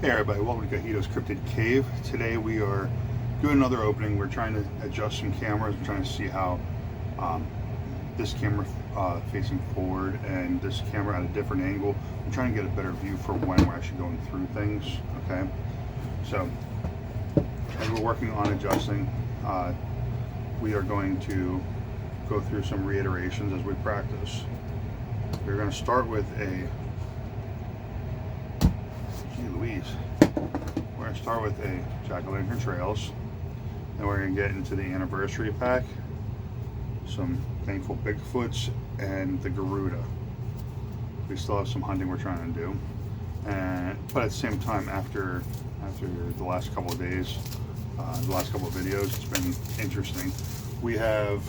Hey everybody, welcome to Kahito's Cryptid Cave. Today we are doing another opening. We're trying to adjust some cameras. We're trying to see how this camera facing forward and this camera at a different angle. We're trying to get a better view for when we're actually going through things, okay? So, as we're working on adjusting, we are going to go through some reiterations as we practice. We're going to start with a Louise. We're going to start with a Jack-o'-lantern Trails, and we're going to get into the anniversary pack, some thankful Bigfoots, and the Garuda. We still have some hunting we're trying to do, but at the same time, after the last couple of days, the last couple of videos, it's been interesting. We have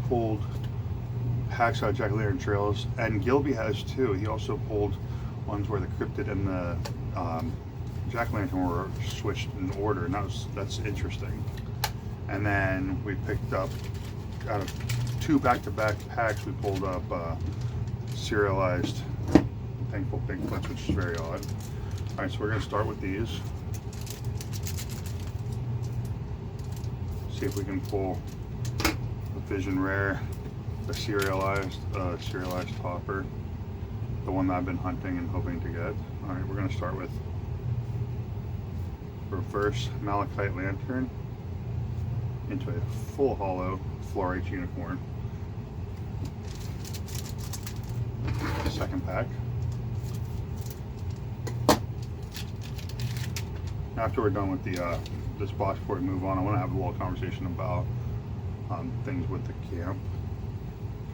pulled packs out of Jack-o'-lantern Trails, and Gilby has too. He also pulled ones where the cryptid and the jack-o'-lantern were switched in order, and that's interesting. And then we picked up, out of two back-to-back packs, we pulled up serialized thankful Bigfoots, which is very odd. All right, so we're going to start with these. See if we can pull a Vision Rare, a serialized topper. The one that I've been hunting and hoping to get. All right, we're going to start with reverse malachite lantern into a full hollow fluorite unicorn. Second pack. After we're done with the this box, before we move on, I want to have a little conversation about things with the camp.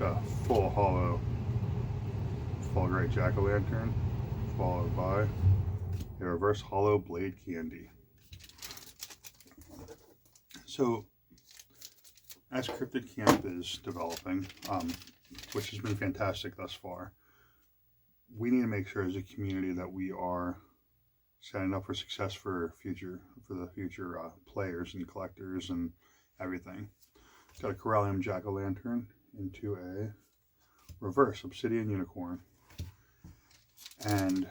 Got a full hollow Fulgurite jack-o'-lantern, followed by a reverse hollow blade candy. So, as Cryptid Camp is developing, which has been fantastic thus far, we need to make sure as a community that we are setting up for success for the future players and collectors and everything. Got a Corallium jack-o'-lantern into a reverse obsidian unicorn. And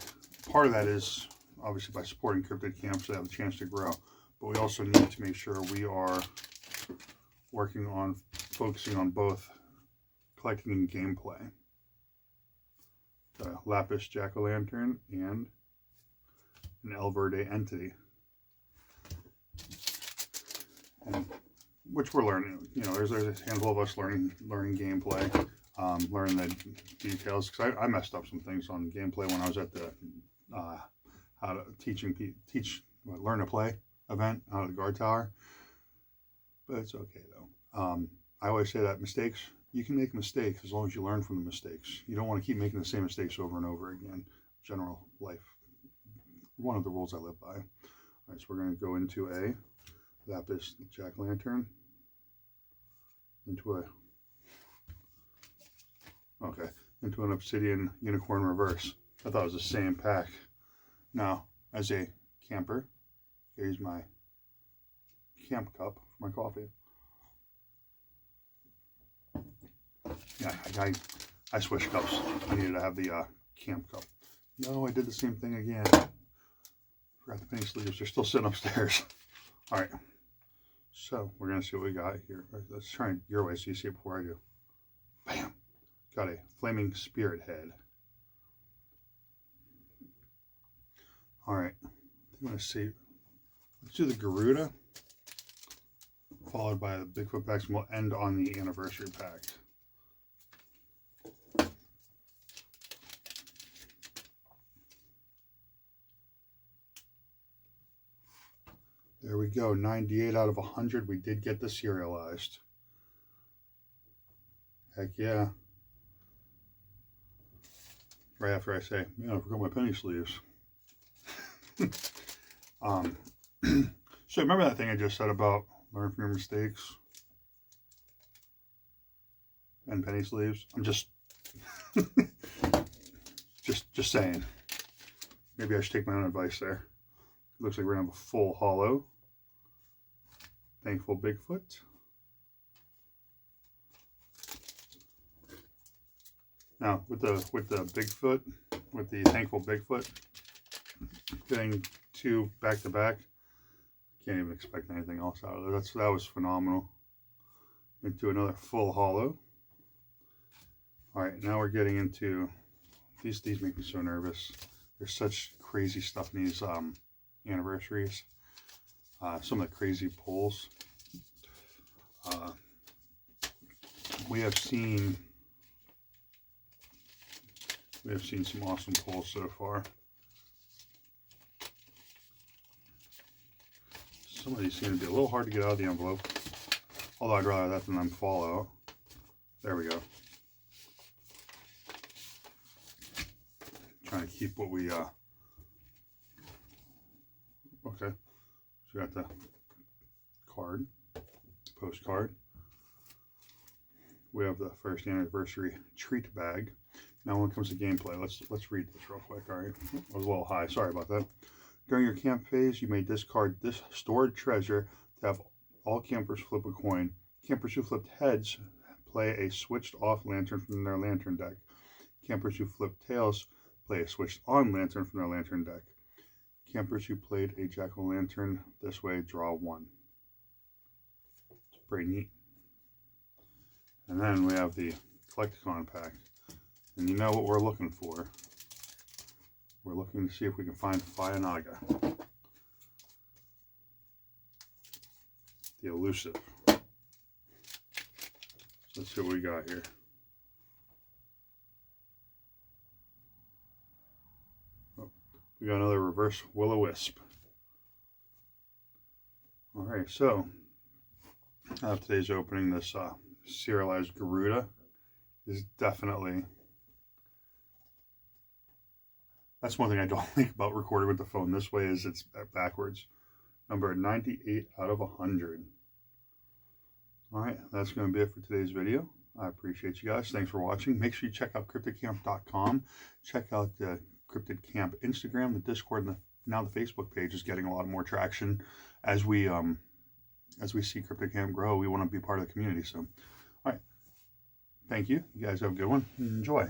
part of that is obviously by supporting Cryptid Camp so they have a chance to grow. But we also need to make sure we are focusing on both collecting and gameplay. The Lapis jack-o'-lantern and an El Verde entity. And which we're learning. You know, there's a handful of us learning gameplay. Learn the details, because I messed up some things on gameplay when I was at the how to learn to play event out of the guard tower, but it's okay though. I always say that you can make mistakes as long as you learn from the mistakes. You don't want to keep making the same mistakes over and over again. General life, one of the rules I live by. All right, so we're going to go into a Lapis jack-o'-lantern into an obsidian unicorn reverse. I thought it was the same pack. Now, as a camper, here's my camp cup for my coffee. Yeah, I switched cups. I needed to have the camp cup. No, I did the same thing again. Forgot the penny sleeves. They're still sitting upstairs. All right. So, we're going to see what we got here. Let's try it your way so you see it before I do. Bam! Got a flaming spirit head. All right, I'm going to see. Let's do the Garuda, followed by the Bigfoot packs, and we'll end on the anniversary pack. There we go, 98 out of 100. We did get the serialized. Heck yeah. Right after I say, man, I forgot my penny sleeves. So remember that thing I just said about learn from your mistakes and penny sleeves? I'm just just saying. Maybe I should take my own advice there. It looks like we're gonna have a full hollow thankful Bigfoot. Now with the Bigfoot, with the thankful Bigfoot, getting 2 back to back. Can't even expect anything else out of it. That was phenomenal. Into another full hollow. All right, now we're getting into these make me so nervous. There's such crazy stuff in these anniversaries. Some of the crazy pulls. We have seen some awesome pulls so far. Some of these seem to be a little hard to get out of the envelope, although I'd rather that than them fall out. There we go. Trying to keep what we okay. So we got the card, postcard. We have the first anniversary treat bag. Now when it comes to gameplay, let's read this real quick. All right, I was a little high, sorry about that. During your camp phase, you may discard this stored treasure to have all campers flip a coin. Campers who flipped heads play a switched off lantern from their lantern deck. Campers who flipped tails play a switched on lantern from their lantern deck. Campers who played a jack-o'-lantern this way draw 1. It's pretty neat. And then we have the Collecticon pack. And you know what we're looking for. We're looking to see if we can find Fire-Naga. The elusive. So let's see what we got here. Oh, we got another reverse Will-O-Wisp. Alright, so today's opening, this serialized Garuda is definitely... That's one thing I don't like about recording with the phone this way is it's backwards. Number 98 out of 100. Alright, that's going to be it for today's video. I appreciate you guys. Thanks for watching. Make sure you check out cryptidcamp.com. Check out the Cryptid Camp Instagram, the Discord, and now the Facebook page is getting a lot more traction. As we see Cryptid Camp grow, we want to be part of the community. So, alright. Thank you. You guys have a good one. Enjoy.